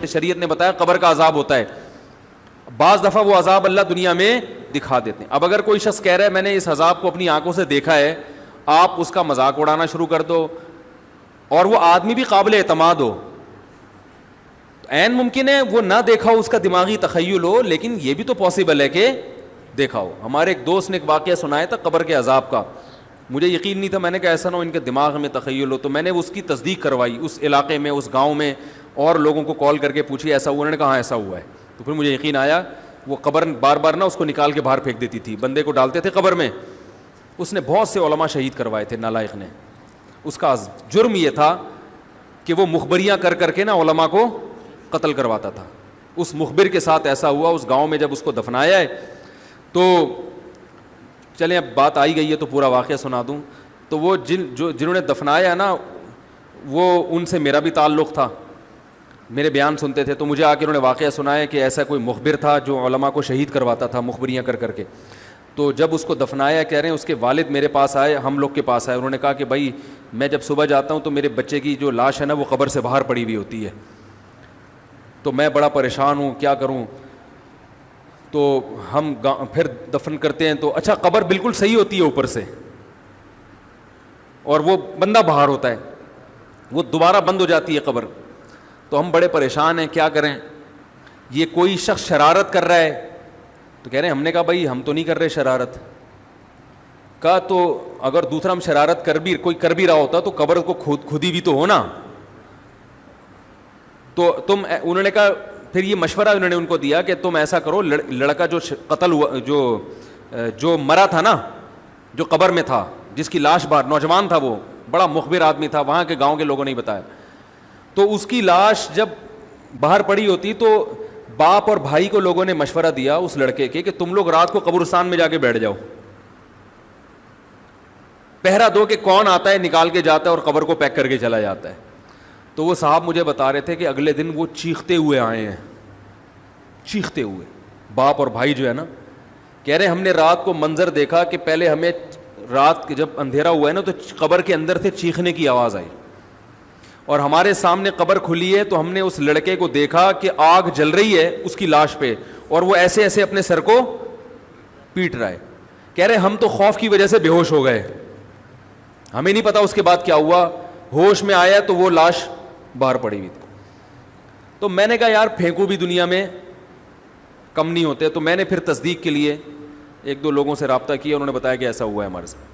شریعت نے بتایا قبر کا عذاب ہوتا ہے. بعض دفعہ وہ عذاب اللہ دنیا میں دکھا دیتے ہیں. اب اگر کوئی شخص کہہ رہا ہے میں نے اس عذاب کو اپنی آنکھوں سے دیکھا ہے, آپ اس کا مذاق اڑانا شروع کر دو, اور وہ آدمی بھی قابل اعتماد ہو, عین ممکن ہے وہ نہ دیکھا ہو, اس کا دماغی تخیل ہو, لیکن یہ بھی تو پاسبل ہے کہ دیکھا ہو. ہمارے ایک دوست نے ایک واقعہ سنایا تھا قبر کے عذاب کا, مجھے یقین نہیں تھا, میں نے کہا ایسا نہ ہو ان کے دماغ میں تخیل ہو, تو میں نے اس کی تصدیق کروائی اس علاقے میں, اس گاؤں میں, اور لوگوں کو کال کر کے پوچھی ایسا ہوا, انہوں نے کہا ہاں ایسا ہوا ہے. تو پھر مجھے یقین آیا. وہ قبر بار بار نہ اس کو نکال کے باہر پھینک دیتی تھی, بندے کو ڈالتے تھے قبر میں. اس نے بہت سے علماء شہید کروائے تھے, نالائق نے. اس کا جرم یہ تھا کہ وہ مخبریاں کر کر کے نا علماء کو قتل کرواتا تھا. اس مخبر کے ساتھ ایسا ہوا اس گاؤں میں. جب اس کو دفنایا ہے تو چلیں اب بات آئی گئی ہے تو پورا واقعہ سنا دوں. تو وہ جنہوں نے دفنایا ہے نا, وہ ان سے میرا بھی تعلق تھا, میرے بیان سنتے تھے, تو مجھے آ کے انہوں نے واقعہ سنایا کہ ایسا کوئی مخبر تھا جو علماء کو شہید کرواتا تھا مخبریاں کر کر کے. تو جب اس کو دفنایا, کہہ رہے ہیں اس کے والد میرے پاس آئے, ہم لوگ کے پاس آئے, انہوں نے کہا کہ بھائی میں جب صبح جاتا ہوں تو میرے بچے کی جو لاش ہے نا وہ قبر سے باہر پڑی ہوئی ہوتی ہے, تو میں بڑا پریشان ہوں, کیا کروں. تو ہم پھر دفن کرتے ہیں تو اچھا قبر بالکل صحیح ہوتی ہے اوپر سے, اور وہ بندہ باہر ہوتا ہے, وہ دوبارہ بند ہو جاتی ہے قبر. تو ہم بڑے پریشان ہیں, کیا کریں. یہ کوئی شخص شرارت کر رہا ہے, تو کہہ رہے ہیں, ہم نے کہا بھائی ہم تو نہیں کر رہے شرارت. کہا تو اگر دوسرا ہم شرارت کوئی کر بھی رہا ہوتا تو قبر کو کھودی بھی تو ہونا. تو انہوں نے کہا, پھر یہ مشورہ انہوں نے ان کو دیا کہ تم ایسا کرو, لڑکا جو قتل ہوا, جو مرا تھا نا, جو قبر میں تھا, جس کی لاش باہر, نوجوان تھا, وہ بڑا مخبر آدمی تھا, وہاں کے گاؤں کے لوگوں نے بتایا. تو اس کی لاش جب باہر پڑی ہوتی تو باپ اور بھائی کو لوگوں نے مشورہ دیا اس لڑکے کے کہ تم لوگ رات کو قبرستان میں جا کے بیٹھ جاؤ, پہرا دو کہ کون آتا ہے نکال کے جاتا ہے اور قبر کو پیک کر کے چلا جاتا ہے. تو وہ صاحب مجھے بتا رہے تھے کہ اگلے دن وہ چیختے ہوئے آئے ہیں, چیختے ہوئے, باپ اور بھائی جو ہے نا, کہہ رہے ہم نے رات کو منظر دیکھا کہ پہلے ہمیں رات جب اندھیرا ہوا ہے نا تو قبر کے اندر سے چیخنے کی آواز آئی, اور ہمارے سامنے قبر کھلی ہے تو ہم نے اس لڑکے کو دیکھا کہ آگ جل رہی ہے اس کی لاش پہ, اور وہ ایسے ایسے اپنے سر کو پیٹ رہا ہے. کہہ رہے ہم تو خوف کی وجہ سے بے ہوش ہو گئے, ہمیں نہیں پتا اس کے بعد کیا ہوا, ہوش میں آیا تو وہ لاش باہر پڑی ہوئی تھی. تو میں نے کہا یار پھینکو بھی دنیا میں کم نہیں ہوتے. تو میں نے پھر تصدیق کے لیے ایک دو لوگوں سے رابطہ کیا, انہوں نے بتایا کہ ایسا ہوا ہے ہمارے ساتھ.